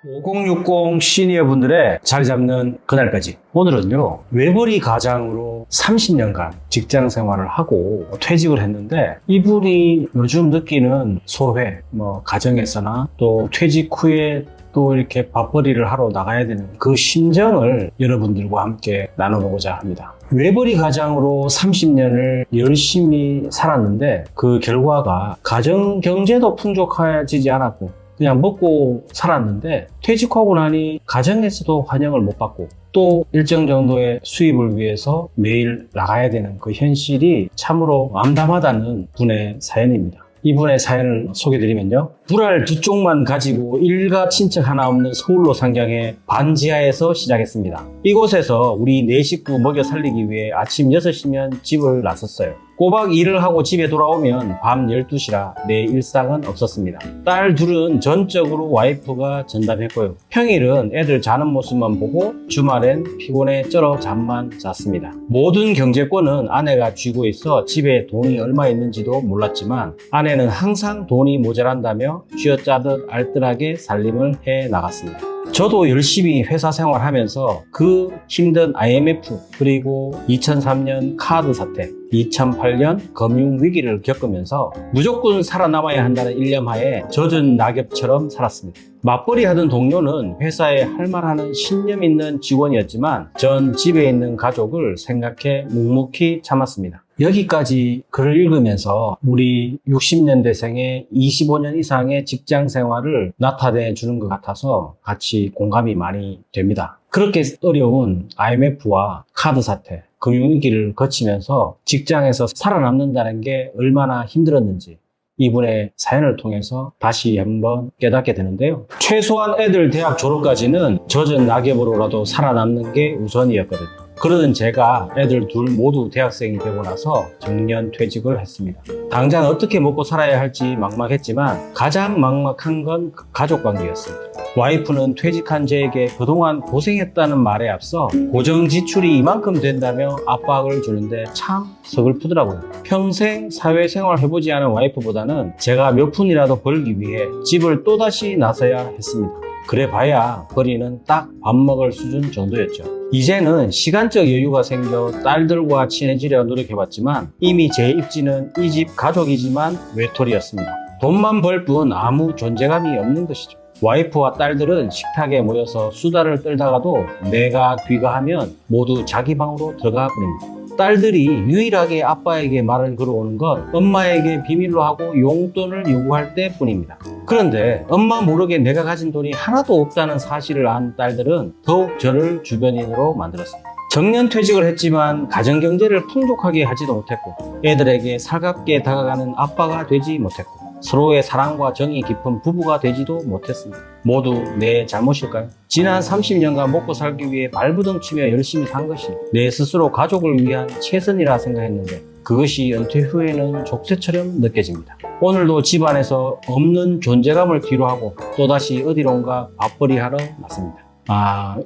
5060 시니어분들의 자리 잡는 그날까지, 오늘은요 외벌이 가장으로 30년간 직장 생활을 하고 퇴직을 했는데, 이분이 요즘 느끼는 소회, 가정에서나 또 퇴직 후에 또 이렇게 밥벌이를 하러 나가야 되는 그 심정을 여러분들과 함께 나눠보고자 합니다. 외벌이 가장으로 30년을 열심히 살았는데 그 결과가 가정 경제도 풍족해지지 않았고 그냥 먹고 살았는데, 퇴직하고 나니 가정에서도 환영을 못 받고 또 일정 정도의 수입을 위해서 매일 나가야 되는 그 현실이 참으로 암담하다는 분의 사연입니다. 이분의 사연을 소개드리면요, 불알 두 쪽만 가지고 일가 친척 하나 없는 서울로 상경해 반지하에서 시작했습니다. 이곳에서 우리 4식구 먹여 살리기 위해 아침 6시면 집을 나섰어요. 꼬박 일을 하고 집에 돌아오면 밤 12시라 내 일상은 없었습니다. 딸 둘은 전적으로 와이프가 전담했고요. 평일은 애들 자는 모습만 보고 주말엔 피곤해 쩔어 잠만 잤습니다. 모든 경제권은 아내가 쥐고 있어 집에 돈이 얼마 있는지도 몰랐지만 아내는 항상 돈이 모자란다며 쥐어짜듯 알뜰하게 살림을 해 나갔습니다. 저도 열심히 회사 생활하면서 그 힘든 IMF, 그리고 2003년 카드 사태, 2008년 금융위기를 겪으면서 무조건 살아남아야 한다는 일념하에 젖은 낙엽처럼 살았습니다. 맞벌이 하던 동료는 회사에 할 말하는 신념 있는 직원이었지만 전 집에 있는 가족을 생각해 묵묵히 참았습니다. 여기까지 글을 읽으면서 우리 60년대생의 25년 이상의 직장 생활을 나타내 주는 것 같아서 같이 공감이 많이 됩니다. 그렇게 어려운 IMF와 카드 사태, 금융위기를 거치면서 직장에서 살아남는다는 게 얼마나 힘들었는지 이분의 사연을 통해서 다시 한번 깨닫게 되는데요. 최소한 애들 대학 졸업까지는 젖은 낙엽으로라도 살아남는 게 우선이었거든요. 그러던 제가 애들 둘 모두 대학생이 되고 나서 정년 퇴직을 했습니다. 당장 어떻게 먹고 살아야 할지 막막했지만 가장 막막한 건 가족 관계였습니다. 와이프는 퇴직한 저에게 그동안 고생했다는 말에 앞서 고정 지출이 이만큼 된다며 압박을 주는데 참 서글프더라고요. 평생 사회생활 해보지 않은 와이프보다는 제가 몇 푼이라도 벌기 위해 집을 또다시 나서야 했습니다. 그래봐야 벌이는 딱 밥 먹을 수준 정도였죠. 이제는 시간적 여유가 생겨 딸들과 친해지려 노력해봤지만 이미 제 입지는 이 집 가족이지만 외톨이였습니다. 돈만 벌 뿐 아무 존재감이 없는 것이죠. 와이프와 딸들은 식탁에 모여서 수다를 떨다가도 내가 귀가하면 모두 자기 방으로 들어가 버립니다. 딸들이 유일하게 아빠에게 말을 걸어오는 건 엄마에게 비밀로 하고 용돈을 요구할 때뿐입니다. 그런데 엄마 모르게 내가 가진 돈이 하나도 없다는 사실을 안 딸들은 더욱 저를 주변인으로 만들었습니다. 정년퇴직을 했지만 가정경제를 풍족하게 하지도 못했고 애들에게 살갑게 다가가는 아빠가 되지 못했고 서로의 사랑과 정이 깊은 부부가 되지도 못했습니다. 모두 내 잘못일까요? 지난 30년간 먹고 살기 위해 발부둥치며 열심히 산 것이 내 스스로 가족을 위한 최선이라 생각했는데 그것이 은퇴 후에는 족쇄처럼 느껴집니다. 오늘도 집안에서 없는 존재감을 뒤로하고 또다시 어디론가 밥벌이 하러 났습니다.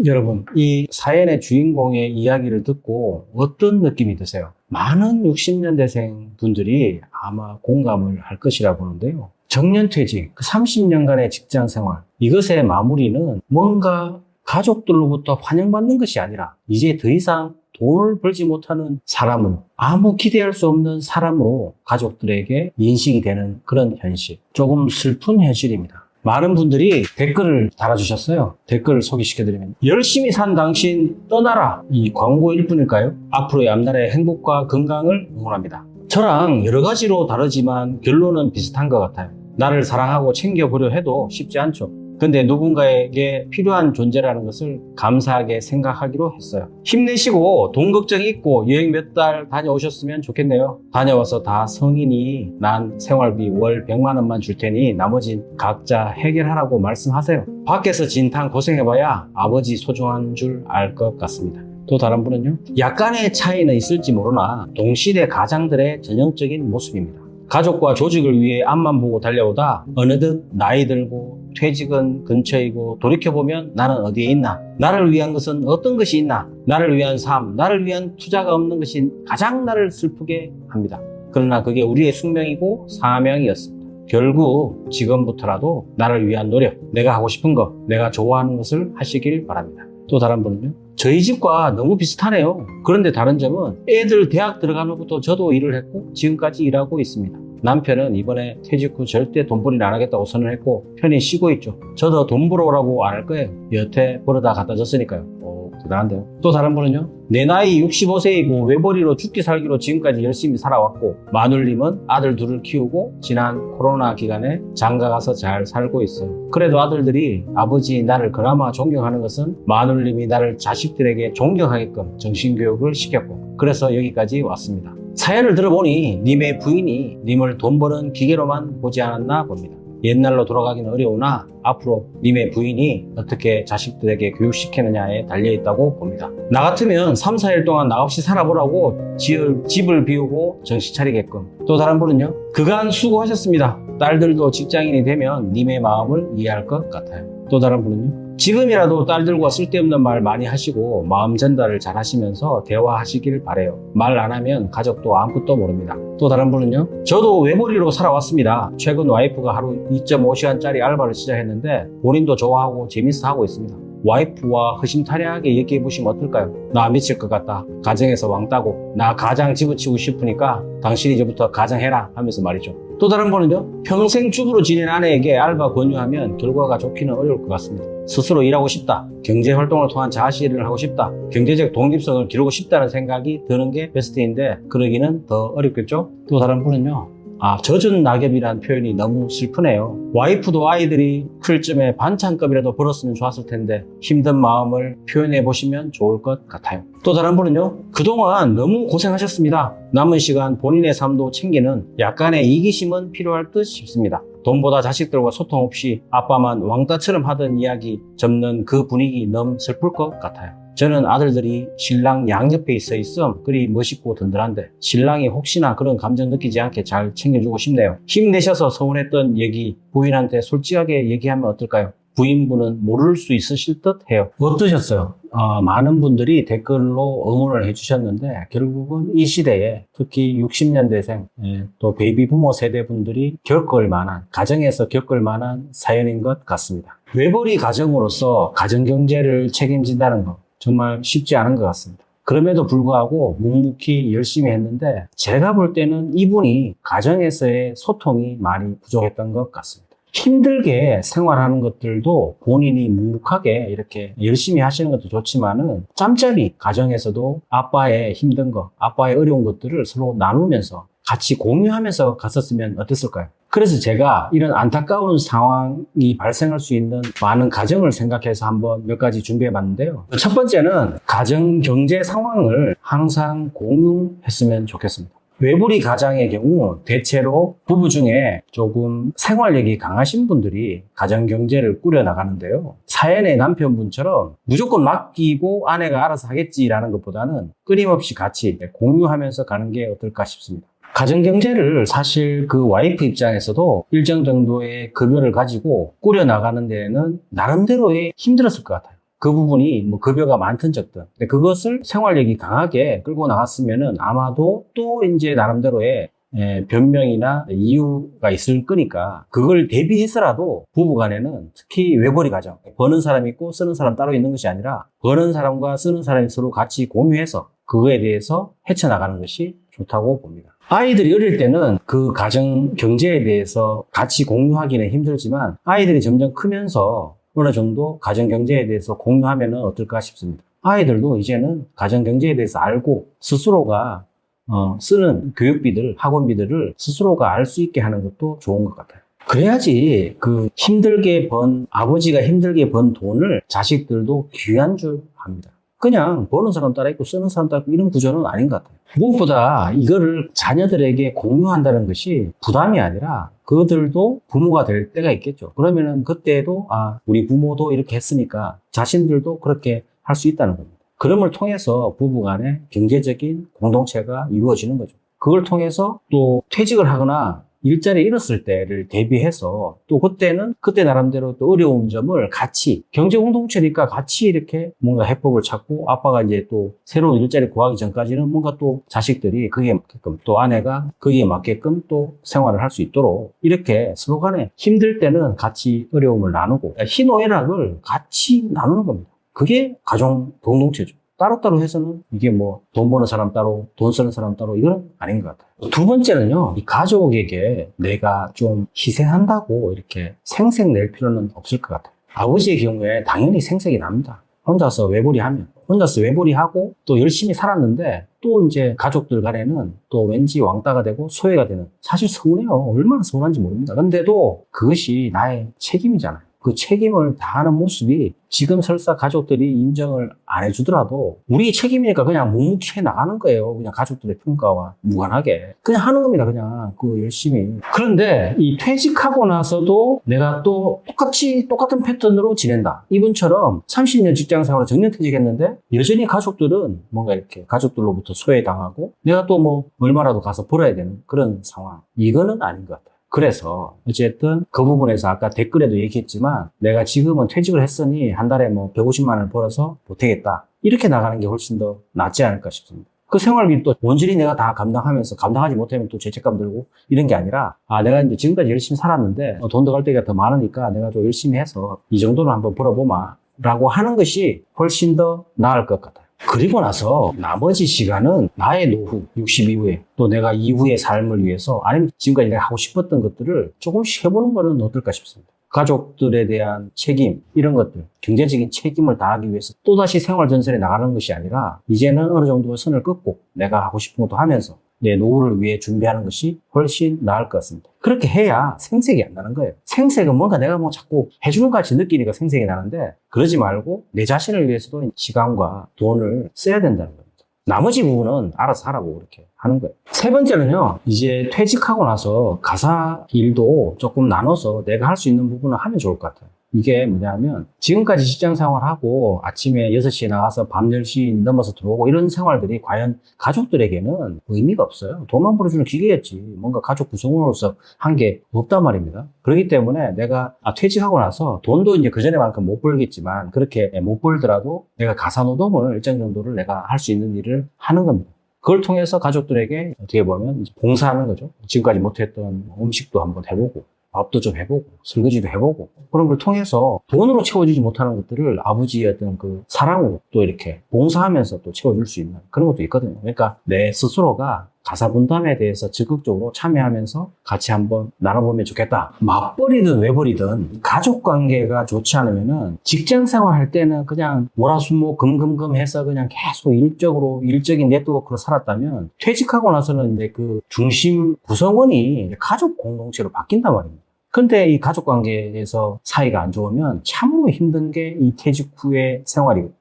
여러분, 이 사연의 주인공의 이야기를 듣고 어떤 느낌이 드세요? 많은 60년대생 분들이 아마 공감을 할 것이라 보는데요. 정년퇴직, 30년간의 직장생활, 이것의 마무리는 뭔가 가족들로부터 환영받는 것이 아니라 이제 더 이상 돈을 벌지 못하는 사람으로, 아무 기대할 수 없는 사람으로 가족들에게 인식이 되는 그런 현실, 조금 슬픈 현실입니다. 많은 분들이 댓글을 달아주셨어요. 댓글을 소개시켜드리면, 열심히 산 당신 떠나라, 이 광고일 뿐일까요? 앞으로의 앞날의 행복과 건강을 응원합니다. 저랑 여러 가지로 다르지만 결론은 비슷한 것 같아요. 나를 사랑하고 챙겨보려 해도 쉽지 않죠. 근데 누군가에게 필요한 존재라는 것을 감사하게 생각하기로 했어요. 힘내시고 돈 걱정 잊고 여행 몇 달 다녀오셨으면 좋겠네요. 다녀와서 다 성인이 난 생활비 월 100만 원만 줄 테니 나머진 각자 해결하라고 말씀하세요. 밖에서 진탕 고생해봐야 아버지 소중한 줄 알 것 같습니다. 또 다른 분은요, 약간의 차이는 있을지 모르나 동시대 가장들의 전형적인 모습입니다. 가족과 조직을 위해 앞만 보고 달려오다 어느덧 나이 들고 퇴직은 근처이고 돌이켜보면 나는 어디에 있나? 나를 위한 것은 어떤 것이 있나? 나를 위한 삶, 나를 위한 투자가 없는 것이 가장 나를 슬프게 합니다. 그러나 그게 우리의 숙명이고 사명이었습니다. 결국 지금부터라도 나를 위한 노력, 내가 하고 싶은 거, 내가 좋아하는 것을 하시길 바랍니다. 또 다른 분은요? 저희 집과 너무 비슷하네요. 그런데 다른 점은 애들 대학 들어가는 것부터 저도 일을 했고 지금까지 일하고 있습니다. 남편은 이번에 퇴직 후 절대 돈벌이를 안 하겠다고 선언했고 편히 쉬고 있죠. 저도 돈 벌어오라고 안 할 거예요. 여태 벌어다 갖다 줬으니까요. 대단한데요. 또 다른 분은요? 내 나이 65세이고 외벌이로 죽기 살기로 지금까지 열심히 살아왔고 마눌님은 아들 둘을 키우고 지난 코로나 기간에 장가 가서 잘 살고 있어요. 그래도 아들들이 아버지 나를 그나마 존경하는 것은 마눌님이 나를 자식들에게 존경하게끔 정신교육을 시켰고 그래서 여기까지 왔습니다. 사연을 들어보니 님의 부인이 님을 돈 버는 기계로만 보지 않았나 봅니다. 옛날로 돌아가기는 어려우나 앞으로 님의 부인이 어떻게 자식들에게 교육시키느냐에 달려있다고 봅니다. 나 같으면 3, 4일 동안 나 없이 살아보라고 집을 비우고 정신 차리게끔. 또 다른 분은요? 그간 수고하셨습니다. 딸들도 직장인이 되면 님의 마음을 이해할 것 같아요. 또 다른 분은요? 지금이라도 딸들과 쓸데없는 말 많이 하시고 마음 전달을 잘 하시면서 대화하시길 바래요. 말 안 하면 가족도 아무것도 모릅니다. 또 다른 분은요? 저도 외벌이로 살아왔습니다. 최근 와이프가 하루 2.5시간짜리 알바를 시작했는데 본인도 좋아하고 재밌어 하고 있습니다. 와이프와 허심탄회하게 얘기해보시면 어떨까요? 나 미칠 것 같다. 가정에서 왕따고 나 가장 집어치우고 싶으니까 당신이 이제부터 가정해라 하면서 말이죠. 또 다른 분은요? 평생 주부로 지낸 아내에게 알바 권유하면 결과가 좋기는 어려울 것 같습니다. 스스로 일하고 싶다. 경제활동을 통한 자아실현을 하고 싶다. 경제적 독립성을 기르고 싶다는 생각이 드는 게 베스트인데 그러기는 더 어렵겠죠? 또 다른 분은요? 젖은 낙엽이라는 표현이 너무 슬프네요. 와이프도 아이들이 클 쯤에 반찬급이라도 벌었으면 좋았을 텐데 힘든 마음을 표현해 보시면 좋을 것 같아요. 또 다른 분은요? 그동안 너무 고생하셨습니다. 남은 시간 본인의 삶도 챙기는 약간의 이기심은 필요할 듯 싶습니다. 돈보다 자식들과 소통 없이 아빠만 왕따처럼 하던 이야기 접는 그 분위기 너무 슬플 것 같아요. 저는 아들들이 신랑 양옆에 있음 그리 멋있고 든든한데 신랑이 혹시나 그런 감정 느끼지 않게 잘 챙겨주고 싶네요. 힘내셔서 서운했던 얘기 부인한테 솔직하게 얘기하면 어떨까요? 부인분은 모를 수 있으실 듯 해요. 어떠셨어요? 많은 분들이 댓글로 응원을 해주셨는데 결국은 이 시대에 특히 60년대생 또 베이비 부모 세대분들이 겪을 만한 가정에서 겪을 만한 사연인 것 같습니다. 외벌이 가정으로서 가정경제를 책임진다는 것 정말 쉽지 않은 것 같습니다. 그럼에도 불구하고 묵묵히 열심히 했는데 제가 볼 때는 이분이 가정에서의 소통이 많이 부족했던 것 같습니다. 힘들게 생활하는 것들도 본인이 묵묵하게 이렇게 열심히 하시는 것도 좋지만은 짬짬이 가정에서도 아빠의 힘든 거, 아빠의 어려운 것들을 서로 나누면서 같이 공유하면서 갔었으면 어땠을까요? 그래서 제가 이런 안타까운 상황이 발생할 수 있는 많은 가정을 생각해서 한번 몇 가지 준비해 봤는데요. 첫 번째는 가정 경제 상황을 항상 공유했으면 좋겠습니다. 외벌이 가장의 경우 대체로 부부 중에 조금 생활력이 강하신 분들이 가정 경제를 꾸려 나가는데요. 사연의 남편분처럼 무조건 맡기고 아내가 알아서 하겠지라는 것보다는 끊임없이 같이 공유하면서 가는 게 어떨까 싶습니다. 가정 경제를 사실 그 와이프 입장에서도 일정 정도의 급여를 가지고 꾸려 나가는 데에는 나름대로의 힘들었을 것 같아요. 그 부분이 뭐 급여가 많든 적든. 근데 그것을 생활력이 강하게 끌고 나갔으면은 아마도 또 이제 나름대로의 변명이나 이유가 있을 거니까 그걸 대비해서라도 부부간에는 특히 외벌이 가정, 버는 사람이 있고 쓰는 사람 따로 있는 것이 아니라 버는 사람과 쓰는 사람이 서로 같이 공유해서 그거에 대해서 헤쳐나가는 것이 좋다고 봅니다. 아이들이 어릴 때는 그 가정 경제에 대해서 같이 공유하기는 힘들지만 아이들이 점점 크면서 어느 정도 가정 경제에 대해서 공유하면 어떨까 싶습니다. 아이들도 이제는 가정 경제에 대해서 알고 스스로가 쓰는 교육비들, 학원비들을 스스로가 알 수 있게 하는 것도 좋은 것 같아요. 그래야지 그 아버지가 힘들게 번 돈을 자식들도 귀한 줄 압니다. 그냥 버는 사람 따라 있고 쓰는 사람 따라 있고 이런 구조는 아닌 것 같아요. 무엇보다 이거를 자녀들에게 공유한다는 것이 부담이 아니라 그들도 부모가 될 때가 있겠죠. 그러면은 그때도 우리 부모도 이렇게 했으니까 자신들도 그렇게 할 수 있다는 겁니다. 그럼을 통해서 부부간의 경제적인 공동체가 이루어지는 거죠. 그걸 통해서 또 퇴직을 하거나 일자리 잃었을 때를 대비해서 또 그때는 그때 나름대로 또 어려운 점을 같이 경제 공동체니까 같이 이렇게 뭔가 해법을 찾고 아빠가 이제 또 새로운 일자리 구하기 전까지는 뭔가 또 자식들이 거기에 맞게끔 또 아내가 거기에 맞게끔 또 생활을 할 수 있도록 이렇게 서로 간에 힘들 때는 같이 어려움을 나누고 희노애락을 같이 나누는 겁니다. 그게 가정 공동체죠. 따로따로 해서는 이게 뭐 돈 버는 사람 따로, 돈 쓰는 사람 따로 이건 아닌 것 같아요. 두 번째는요, 이 가족에게 내가 좀 희생한다고 이렇게 생색 낼 필요는 없을 것 같아요. 아버지의 경우에 당연히 생색이 납니다. 혼자서 외벌이하면. 혼자서 외벌이하고 또 열심히 살았는데 또 이제 가족들 간에는 또 왠지 왕따가 되고 소외가 되는. 사실 서운해요. 얼마나 서운한지 모릅니다. 근데도 그것이 나의 책임이잖아요. 그 책임을 다하는 모습이 지금 설사 가족들이 인정을 안 해주더라도 우리 책임이니까 그냥 묵묵히 해 나가는 거예요. 그냥 가족들의 평가와 무관하게. 그냥 하는 겁니다. 그냥 그 열심히. 그런데 이 퇴직하고 나서도 내가 또 똑같은 패턴으로 지낸다. 이분처럼 30년 직장생활을 정년퇴직했는데 여전히 가족들은 뭔가 이렇게 가족들로부터 소외당하고 내가 또 뭐 얼마라도 가서 벌어야 되는 그런 상황. 이거는 아닌 것 같아요. 그래서 어쨌든 그 부분에서 아까 댓글에도 얘기했지만 내가 지금은 퇴직을 했으니 한 달에 뭐 150만 원을 벌어서 보태겠다. 이렇게 나가는 게 훨씬 더 낫지 않을까 싶습니다. 그 생활비 또 원전히 내가 다 감당하면서 감당하지 못하면 또 죄책감 들고 이런 게 아니라 내가 이제 지금까지 열심히 살았는데 돈 더 갈 때가 더 많으니까 내가 좀 열심히 해서 이 정도는 한번 벌어보마 라고 하는 것이 훨씬 더 나을 것 같아요. 그리고 나서 나머지 시간은 나의 노후, 60 이후에 또 내가 이후의 삶을 위해서 아니면 지금까지 내가 하고 싶었던 것들을 조금씩 해보는 거는 어떨까 싶습니다. 가족들에 대한 책임, 이런 것들, 경제적인 책임을 다하기 위해서 또다시 생활 전선에 나가는 것이 아니라 이제는 어느 정도 선을 긋고 내가 하고 싶은 것도 하면서 내 노후를 위해 준비하는 것이 훨씬 나을 것 같습니다. 그렇게 해야 생색이 안 나는 거예요. 생색은 뭔가 내가 뭐 자꾸 해주는 것 같이 느끼니까 생색이 나는데 그러지 말고 내 자신을 위해서도 시간과 돈을 써야 된다는 겁니다. 나머지 부분은 알아서 하라고 그렇게 하는 거예요. 세 번째는요, 이제 퇴직하고 나서 가사 일도 조금 나눠서 내가 할 수 있는 부분을 하면 좋을 것 같아요. 이게 뭐냐면 지금까지 직장 생활하고 아침에 6시에 나가서 밤 10시 넘어서 들어오고 이런 생활들이 과연 가족들에게는 의미가 없어요. 돈만 벌어주는 기계였지 뭔가 가족 구성원으로서 한 게 없단 말입니다. 그렇기 때문에 내가 퇴직하고 나서 돈도 이제 그전에만큼 못 벌겠지만 그렇게 못 벌더라도 내가 가사노동을 일정 정도를 내가 할 수 있는 일을 하는 겁니다. 그걸 통해서 가족들에게 어떻게 보면 봉사하는 거죠. 지금까지 못했던 음식도 한번 해보고 밥도 좀 해보고 설거지도 해보고 그런 걸 통해서 돈으로 채워주지 못하는 것들을 아버지의 어떤 그 사랑으로 또 이렇게 봉사하면서 또 채워줄 수 있는 그런 것도 있거든요. 그러니까 내 스스로가 가사 분담에 대해서 적극적으로 참여하면서 같이 한번 나눠보면 좋겠다. 맞벌이든 외벌이든 가족 관계가 좋지 않으면은 직장 생활할 때는 그냥 월화수목 금금금 해서 그냥 계속 일적인 네트워크로 살았다면 퇴직하고 나서는 이제 그 중심 구성원이 가족 공동체로 바뀐단 말입니다. 근데 이 가족 관계에서 사이가 안 좋으면 참으로 힘든 게 이 퇴직 후의 생활입니다.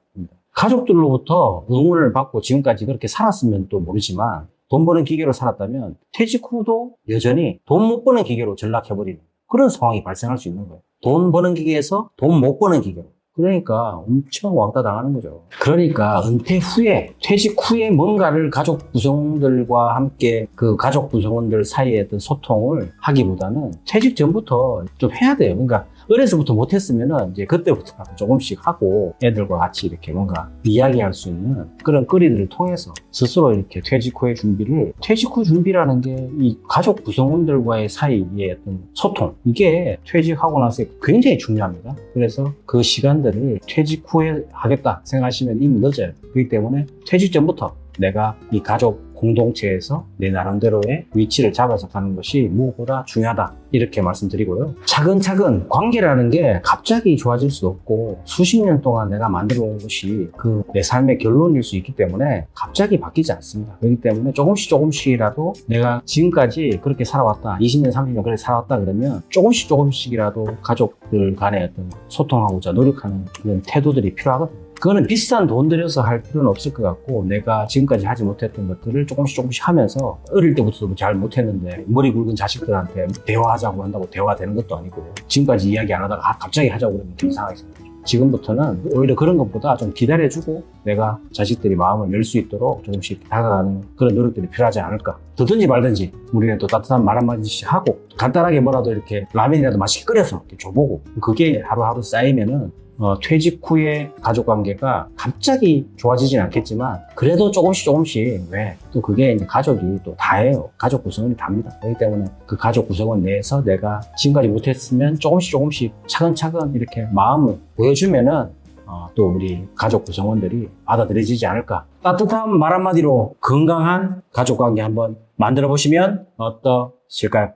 가족들로부터 응원을 받고 지금까지 그렇게 살았으면 또 모르지만 돈 버는 기계로 살았다면 퇴직 후도 여전히 돈 못 버는 기계로 전락해버리는 그런 상황이 발생할 수 있는 거예요. 돈 버는 기계에서 돈 못 버는 기계로. 그러니까 엄청 왕따 당하는 거죠. 그러니까 은퇴 후에, 퇴직 후에 뭔가를 가족 구성원들과 함께 그 가족 구성원들 사이의 어떤 소통을 하기보다는 퇴직 전부터 좀 해야 돼요. 그러니까 어려서부터 못했으면은 이제 그때부터 조금씩 하고 애들과 같이 이렇게 뭔가 이야기할 수 있는 그런 거리들을 통해서 스스로 이렇게 퇴직 후의 준비를, 퇴직 후 준비라는 게 이 가족 구성원들과의 사이의 어떤 소통, 이게 퇴직하고 나서 굉장히 중요합니다. 그래서 그 시간들을 퇴직 후에 하겠다 생각하시면 이미 늦어요. 그렇기 때문에 퇴직 전부터 내가 이 가족 공동체에서 내 나름대로의 위치를 잡아서 가는 것이 무엇보다 중요하다 이렇게 말씀드리고요. 차근차근 관계라는 게 갑자기 좋아질 수 없고 수십 년 동안 내가 만들어 온 것이 그 내 삶의 결론일 수 있기 때문에 갑자기 바뀌지 않습니다. 그렇기 때문에 조금씩이라도 내가 지금까지 그렇게 살아왔다, 20년 30년 그렇게 살아왔다 그러면 조금씩이라도 가족들 간의 어떤 소통하고자 노력하는 그런 태도들이 필요하거든요. 그거는 비싼 돈 들여서 할 필요는 없을 것 같고 내가 지금까지 하지 못했던 것들을 조금씩 하면서 어릴 때부터도 잘 못했는데 머리 굵은 자식들한테 대화하자고 한다고 대화되는 것도 아니고 지금까지 이야기 안 하다가 갑자기 하자고 그러면 좀 이상하게 생각해요. 지금부터는 오히려 그런 것보다 좀 기다려주고 내가 자식들이 마음을 열 수 있도록 조금씩 다가가는 그런 노력들이 필요하지 않을까. 듣든지 말든지 우리는 또 따뜻한 말 한마디씩 하고 간단하게 뭐라도 이렇게 라면이라도 맛있게 끓여서 이렇게 줘보고 그게 하루하루 쌓이면은 퇴직 후에 가족관계가 갑자기 좋아지진 않겠지만 그래도 조금씩 왜 또 그게 이제 가족이 또 다예요. 가족 구성원이 답니다. 그렇기 때문에 그 가족 구성원 내에서 내가 지금까지 못했으면 조금씩 차근차근 이렇게 마음을 보여주면은 또 우리 가족 구성원들이 받아들여지지 않을까. 따뜻한 말 한마디로 건강한 가족관계 한번 만들어 보시면 어떠실까요?